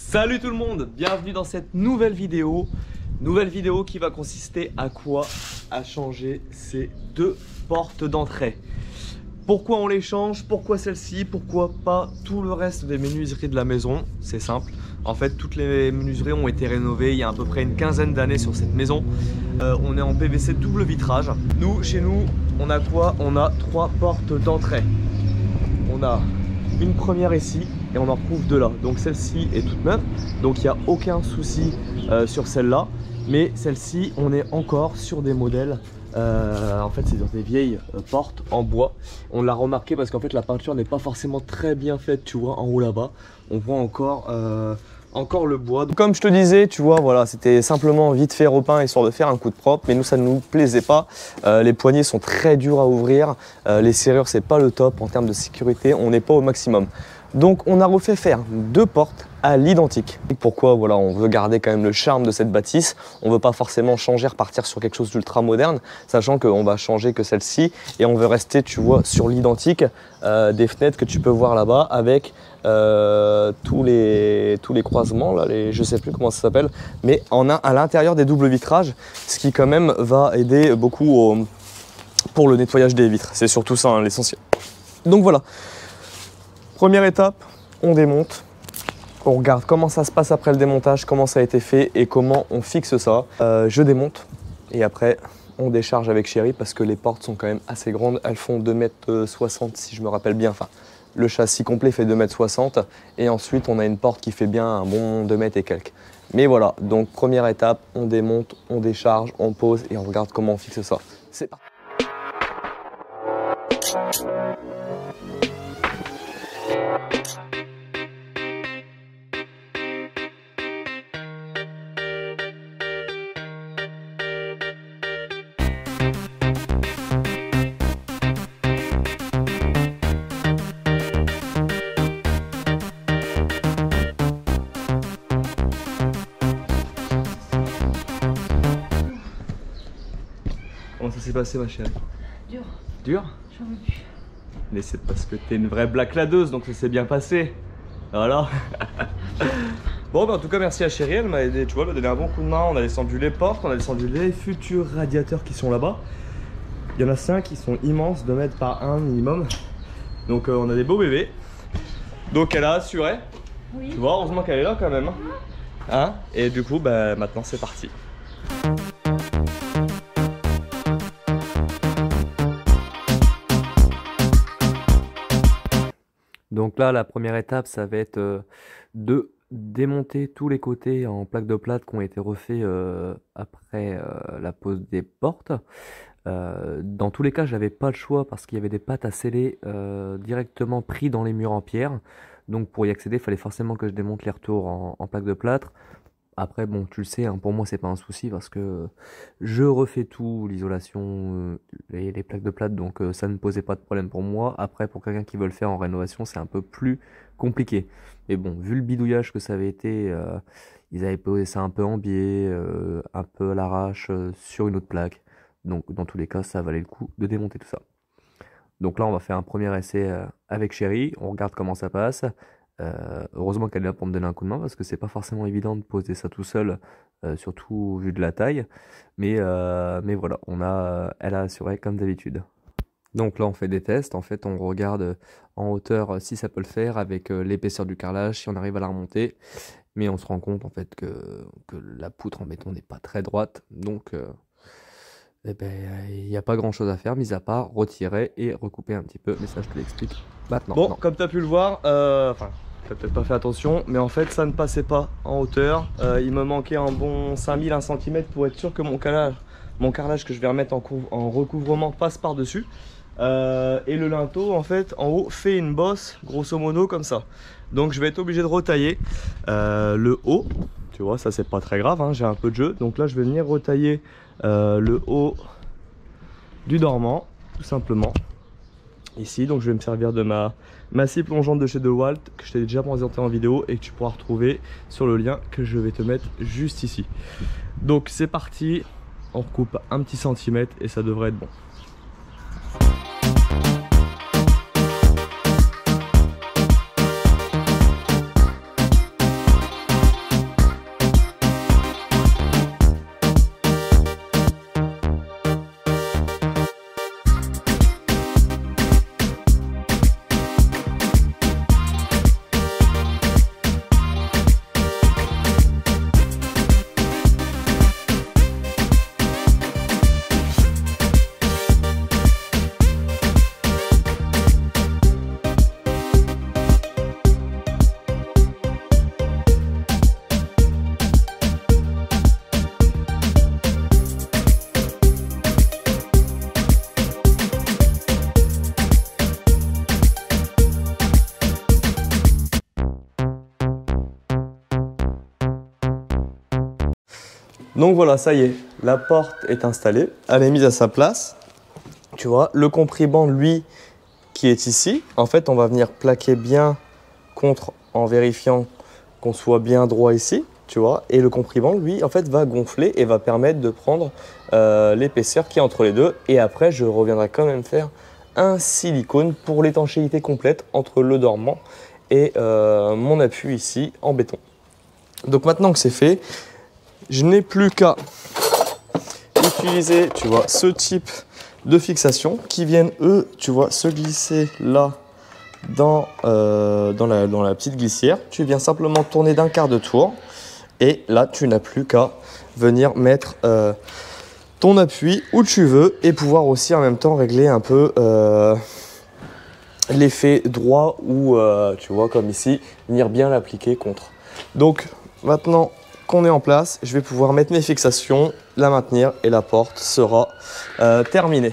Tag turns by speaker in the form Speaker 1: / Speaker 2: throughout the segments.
Speaker 1: Salut tout le monde, bienvenue dans cette nouvelle vidéo. Nouvelle vidéo qui va consister à quoi? À changer ces deux portes d'entrée. Pourquoi on les change? Pourquoi celle-ci? Pourquoi pas tout le reste des menuiseries de la maison? C'est simple. En fait, toutes les menuiseries ont été rénovées il y a à peu près une quinzaine d'années sur cette maison. On est en PVC double vitrage. Nous, chez nous, on a quoi? On a trois portes d'entrée. On a une première ici et on en retrouve deux là. Donc celle-ci est toute neuve. Donc il n'y a aucun souci sur celle-là. Mais celle-ci, on est encore sur des modèles. En fait, c'est dans des vieilles portes en bois. On l'a remarqué parce qu'en fait, la peinture n'est pas forcément très bien faite. Tu vois, en haut là-bas, on voit encore le bois. Donc, comme je te disais, tu vois, voilà, c'était simplement vite fait repeint histoire de faire un coup de propre. Mais nous, ça ne nous plaisait pas. Les poignées sont très dures à ouvrir. Les serrures, c'est pas le top en termes de sécurité. On n'est pas au maximum. Donc on a refait faire deux portes à l'identique. Pourquoi? Voilà, on veut garder quand même le charme de cette bâtisse. On veut pas forcément changer, repartir sur quelque chose d'ultra moderne, sachant qu'on va changer que celle-ci et on veut rester, tu vois, sur l'identique des fenêtres que tu peux voir là-bas avec tous les croisements, là, je sais plus comment ça s'appelle, mais à l'intérieur des doubles vitrages, ce qui quand même va aider beaucoup pour le nettoyage des vitres. C'est surtout ça, hein, l'essentiel. Donc voilà. Première étape, on démonte, on regarde comment ça se passe après le démontage, comment ça a été fait et comment on fixe ça. Je démonte et après on décharge avec Chéri parce que les portes sont quand même assez grandes, elles font 2,60 m si je me rappelle bien, enfin le châssis complet fait 2,60 m et ensuite on a une porte qui fait bien un bon 2 m et quelques. Mais voilà, donc première étape, on démonte, on décharge, on pose et on regarde comment on fixe ça. C'est parti. Comment ça s'est passé, ma chérie?
Speaker 2: Dur.
Speaker 1: Dur?
Speaker 2: J'en veux plus.
Speaker 1: Mais c'est parce que t'es une vraie blackladeuse, donc ça s'est bien passé. Voilà. Bon, bah en tout cas, merci à Chérie, elle m'a aidé, tu vois, elle m'a donné un bon coup de main. On a descendu les portes, on a descendu les futurs radiateurs qui sont là-bas. Il y en a 5 qui sont immenses, 2 mètres par 1 minimum. Donc on a des beaux bébés. Donc elle a assuré. Oui. Tu vois, heureusement qu'elle est là quand même. Hein? Et du coup, bah maintenant c'est parti. Donc là, la première étape, ça va être de démonter tous les côtés en plaques de plâtre qui ont été refaits après la pose des portes. Dans tous les cas, j'avais pas le choix parce qu'il y avait des pattes à sceller directement pris dans les murs en pierre. Donc pour y accéder, il fallait forcément que je démonte les retours en plaques de plâtre. Après, bon, tu le sais, hein, pour moi, c'est pas un souci parce que je refais tout, l'isolation, les plaques de plâtre, donc ça ne posait pas de problème pour moi. Après, pour quelqu'un qui veut le faire en rénovation, c'est un peu plus compliqué. Mais bon, vu le bidouillage que ça avait été, ils avaient posé ça un peu en biais, un peu à l'arrache, sur une autre plaque. Donc, dans tous les cas, ça valait le coup de démonter tout ça. Donc là, on va faire un premier essai avec Chéri, on regarde comment ça passe. Heureusement qu'elle est là pour me donner un coup de main parce que c'est pas forcément évident de poser ça tout seul, surtout vu de la taille. Mais voilà, elle a assuré comme d'habitude. Donc là on fait des tests, en fait on regarde en hauteur si ça peut le faire avec l'épaisseur du carrelage, si on arrive à la remonter. Mais on se rend compte en fait que la poutre en béton n'est pas très droite. Donc il n'y a pas grand chose à faire, mis à part retirer et recouper un petit peu. Mais ça je te l'explique maintenant. Bon, comme tu as pu le voir, t'as peut-être pas fait attention, mais en fait ça ne passait pas en hauteur. Il me manquait un bon 5000, 1 cm pour être sûr que mon carrelage que je vais remettre en recouvrement passe par dessus. Et le linteau en fait en haut fait une bosse grosso modo comme ça. Donc je vais être obligé de retailler le haut. Tu vois, ça c'est pas très grave, hein, j'ai un peu de jeu. Donc là je vais venir retailler le haut du dormant tout simplement ici. Donc je vais me servir de ma scie plongeante de chez DeWalt que je t'ai déjà présenté en vidéo et que tu pourras retrouver sur le lien que je vais te mettre juste ici. Donc c'est parti, on recoupe un petit centimètre et ça devrait être bon.
Speaker 2: Donc voilà, ça y est, la porte est installée, elle est mise à sa place. Tu vois, le comprimant, lui, qui est ici, en fait, on va venir plaquer bien contre en vérifiant qu'on soit bien droit ici, tu vois. Et le comprimant, lui, en fait, va gonfler et va permettre de prendre l'épaisseur qui est entre les deux. Et après, je reviendrai quand même faire un silicone pour l'étanchéité complète entre le dormant et mon appui ici en béton. Donc maintenant que c'est fait, je n'ai plus qu'à utiliser, tu vois, ce type de fixation qui viennent, eux, tu vois, se glisser là dans la petite glissière. Tu viens simplement tourner d'un quart de tour et là, tu n'as plus qu'à venir mettre ton appui où tu veux et pouvoir aussi en même temps régler un peu l'effet droit ou, tu vois, comme ici, venir bien l'appliquer contre. Donc, maintenant qu'on est en place, je vais pouvoir mettre mes fixations, la maintenir et la porte sera terminée.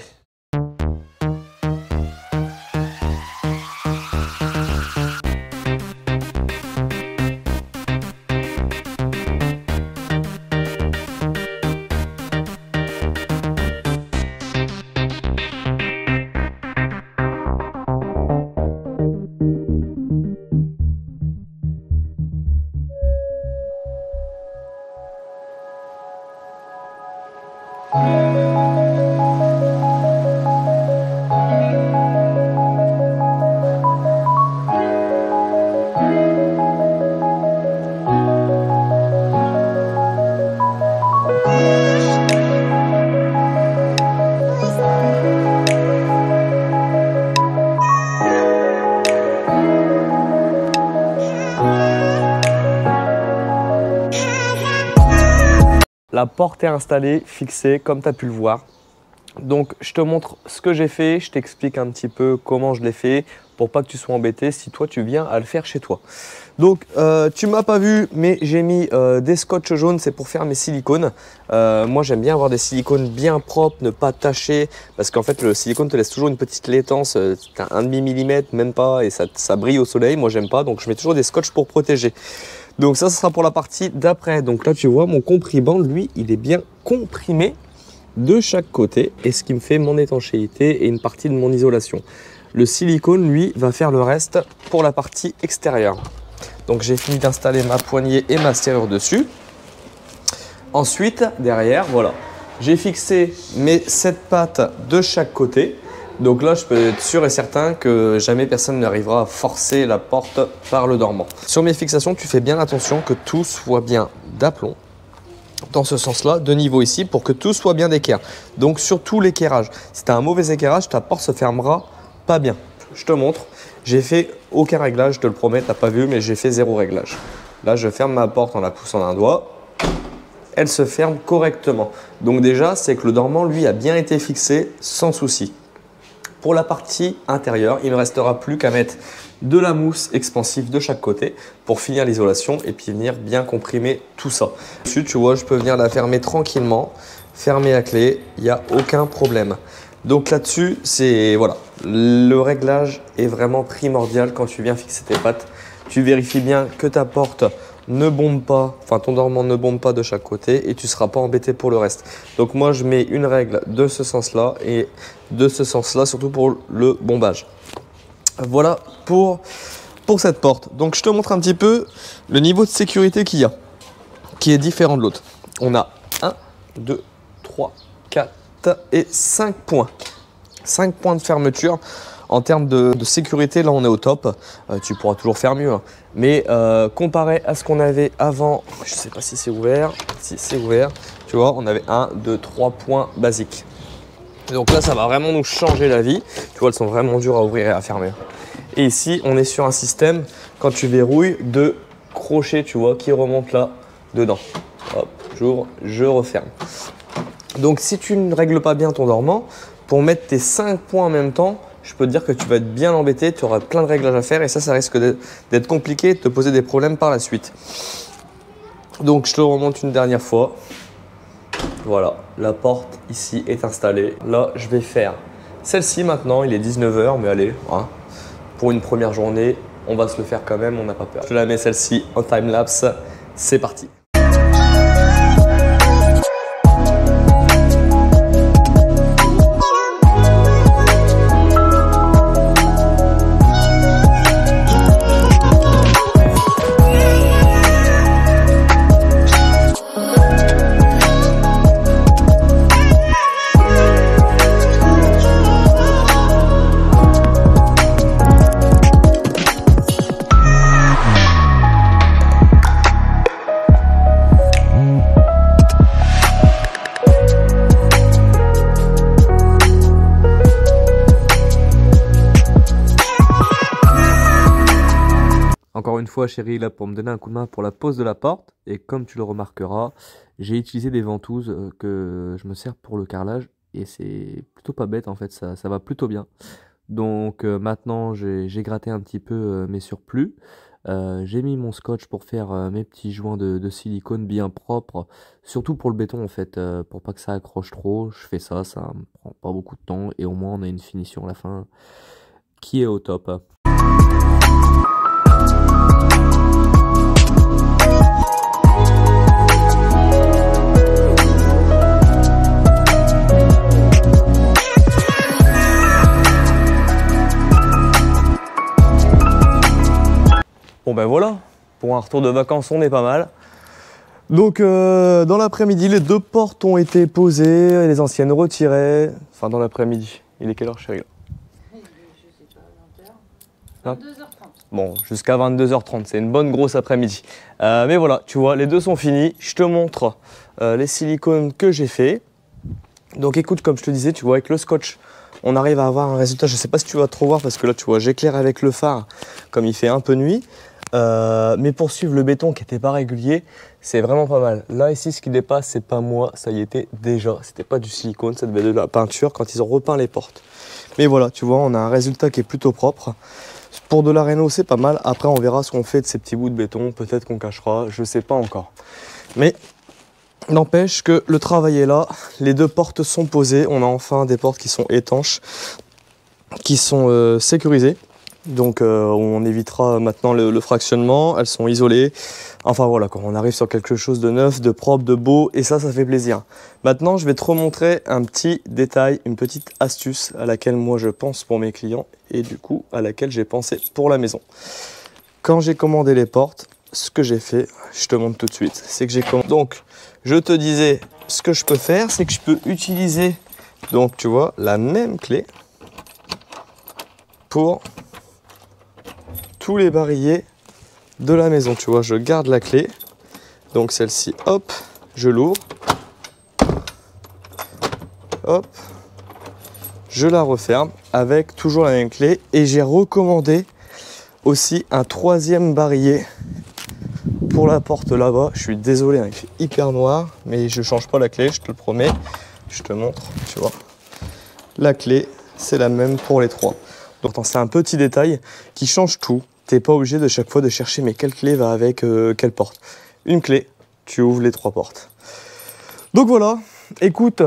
Speaker 2: La porte est installée, fixée, comme tu as pu le voir. Donc, je te montre ce que j'ai fait, je t'explique un petit peu comment je l'ai fait pour pas que tu sois embêté si toi tu viens à le faire chez toi. Donc, tu m'as pas vu, mais j'ai mis des scotch jaunes, c'est pour faire mes silicones. Moi, j'aime bien avoir des silicones bien propres, ne pas tacher, parce qu'en fait, le silicone te laisse toujours une petite laitance, t'as 1,5 millimètre, même pas, et ça brille au soleil. Moi, j'aime pas, donc je mets toujours des scotch pour protéger. Donc ça, ce sera pour la partie d'après. Donc là, tu vois, mon comprimant, lui, il est bien comprimé de chaque côté et ce qui me fait mon étanchéité et une partie de mon isolation. Le silicone, lui, va faire le reste pour la partie extérieure. Donc j'ai fini d'installer ma poignée et ma serrure dessus. Ensuite, derrière, voilà, j'ai fixé mes 7 pattes de chaque côté. Donc là, je peux être sûr et certain que jamais personne n'arrivera à forcer la porte par le dormant. Sur mes fixations, tu fais bien attention que tout soit bien d'aplomb. Dans ce sens-là, de niveau ici, pour que tout soit bien d'équerre. Donc sur tout l'équerrage. Si tu as un mauvais équerrage, ta porte se fermera pas bien. Je te montre. J'ai fait aucun réglage, je te le promets, tu n'as pas vu, mais j'ai fait 0 réglage. Là, je ferme ma porte en la poussant d'un doigt. Elle se ferme correctement. Donc déjà, c'est que le dormant, lui, a bien été fixé sans souci. Pour la partie intérieure, il ne restera plus qu'à mettre de la mousse expansive de chaque côté pour finir l'isolation et puis venir bien comprimer tout ça. Dessus, tu vois, je peux venir la fermer tranquillement, fermer à clé, il n'y a aucun problème. Donc là-dessus, c'est voilà, le réglage est vraiment primordial quand tu viens fixer tes pattes. Tu vérifies bien que ta porte ne bombe pas, enfin ton dormant ne bombe pas de chaque côté et tu ne seras pas embêté pour le reste. Donc moi je mets une règle de ce sens-là et de ce sens-là surtout pour le bombage. Voilà pour cette porte. Donc je te montre un petit peu le niveau de sécurité qu'il y a, qui est différent de l'autre. On a 1, 2, 3, 4 et 5 points. 5 points de fermeture. En termes de sécurité, là on est au top. Tu pourras toujours faire mieux. Hein. Mais comparé à ce qu'on avait avant, je ne sais pas si c'est ouvert. Si c'est ouvert, tu vois, on avait 1, 2, 3 points basiques. Donc là, ça va vraiment nous changer la vie. Tu vois, elles sont vraiment dures à ouvrir et à fermer. Et ici, on est sur un système, quand tu verrouilles, de crochet, tu vois, qui remonte là, dedans. Hop, j'ouvre, je referme. Donc si tu ne règles pas bien ton dormant, pour mettre tes 5 points en même temps, je peux te dire que tu vas être bien embêté, tu auras plein de réglages à faire et ça risque d'être compliqué et de te poser des problèmes par la suite. Donc je te le remonte une dernière fois. Voilà, la porte ici est installée. Là, je vais faire celle-ci maintenant, il est 19 h, mais allez, hein, pour une première journée, on va se le faire quand même, on n'a pas peur. Je te la mets celle-ci en time-lapse, c'est parti.
Speaker 1: une fois chérie là pour me donner un coup de main pour la pose de la porte. Et comme tu le remarqueras, j'ai utilisé des ventouses que je me sers pour le carrelage. Et c'est plutôt pas bête en fait, ça va plutôt bien. Donc maintenant j'ai gratté un petit peu mes surplus. J'ai mis mon scotch pour faire mes petits joints de silicone bien propres, surtout pour le béton en fait, pour pas que ça accroche trop. Je fais ça, ça me prend pas beaucoup de temps et au moins on a une finition à la fin qui est au top.
Speaker 2: Bon ben voilà, pour un retour de vacances on est pas mal. Donc dans l'après-midi les 2 portes ont été posées, les anciennes retirées. Enfin dans l'après-midi, il est quelle heure chérie?
Speaker 3: Je sais pas, 20h. 22h30.
Speaker 2: Bon, jusqu'à 22h30, c'est une bonne grosse après-midi. Mais voilà, tu vois, les 2 sont finis. Je te montre les silicones que j'ai fait. Donc écoute, comme je te disais, tu vois, avec le scotch, on arrive à avoir un résultat. Je ne sais pas si tu vas trop voir parce que là, tu vois, j'éclaire avec le phare comme il fait un peu nuit. Mais pour suivre le béton qui n'était pas régulier, c'est vraiment pas mal. Là, ici, ce qui dépasse, c'est pas moi, ça y était déjà. C'était pas du silicone, ça devait être de la peinture quand ils ont repeint les portes. Mais voilà, tu vois, on a un résultat qui est plutôt propre. Pour de la réno, c'est pas mal. Après, on verra ce qu'on fait de ces petits bouts de béton. Peut-être qu'on cachera, je sais pas encore. Mais n'empêche que le travail est là. Les 2 portes sont posées. On a enfin des portes qui sont étanches, qui sont sécurisées. Donc on évitera maintenant le fractionnement, elles sont isolées. Enfin voilà, quand on arrive sur quelque chose de neuf, de propre, de beau, et ça fait plaisir. Maintenant, je vais te remontrer un petit détail, une petite astuce à laquelle moi je pense pour mes clients et du coup à laquelle j'ai pensé pour la maison. Quand j'ai commandé les portes, ce que j'ai fait, je te montre tout de suite, c'est que j'ai commandé. Donc je te disais, ce que je peux faire, c'est que je peux utiliser, donc tu vois, la même clé pour tous les barillet de la maison. Tu vois, je garde la clé. Donc celle-ci, hop, je l'ouvre. Hop, je la referme avec toujours la même clé. Et j'ai recommandé aussi un 3e barillet pour la porte là-bas. Je suis désolé, hein, il fait hyper noir, mais je change pas la clé, je te le promets. Je te montre, tu vois. La clé, c'est la même pour les 3. Donc c'est un petit détail qui change tout. T'es pas obligé de chaque fois de chercher mais quelle clé va avec quelle porte. Une clé, tu ouvres les 3 portes. Donc voilà, écoute,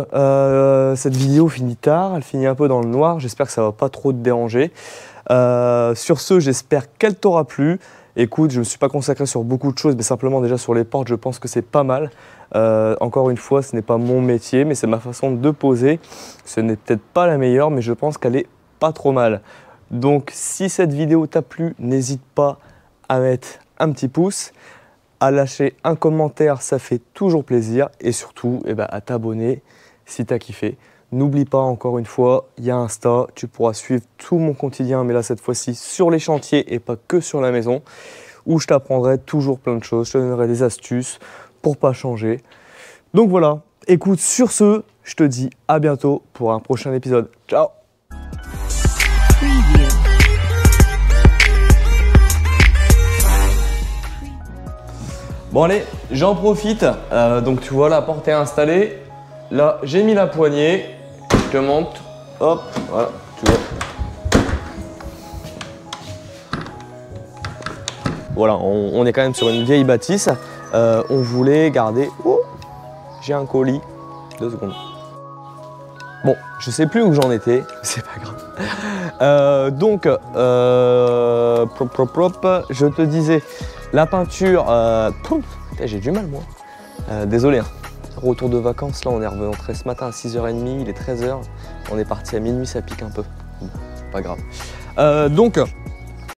Speaker 2: cette vidéo finit tard, elle finit un peu dans le noir, j'espère que ça va pas trop te déranger. Sur ce, j'espère qu'elle t'aura plu. Écoute, je ne me suis pas consacré sur beaucoup de choses, mais simplement déjà sur les portes, je pense que c'est pas mal. Encore une fois, ce n'est pas mon métier, mais c'est ma façon de poser. Ce n'est peut-être pas la meilleure, mais je pense qu'elle est pas trop mal. Donc si cette vidéo t'a plu, n'hésite pas à mettre un petit pouce, à lâcher un commentaire, ça fait toujours plaisir. Et surtout, à t'abonner si t'as kiffé. N'oublie pas, encore une fois, il y a Insta, tu pourras suivre tout mon quotidien, mais là cette fois-ci sur les chantiers et pas que sur la maison, où je t'apprendrai toujours plein de choses, je te donnerai des astuces pour pas changer. Donc voilà, écoute, sur ce, je te dis à bientôt pour un prochain épisode. Ciao! Bon allez, j'en profite, donc tu vois la porte est installée, là j'ai mis la poignée, je te montre, hop, voilà, tu vois. Voilà, on est quand même sur une vieille bâtisse, on voulait garder, oh, j'ai un colis, 2 secondes. Bon, je sais plus où j'en étais, c'est pas grave. Je te disais, la peinture, j'ai du mal moi. Désolé, hein. Retour de vacances, là on est revenu ce matin à 6h30, il est 13h. On est parti à minuit, ça pique un peu. Bon, pas grave.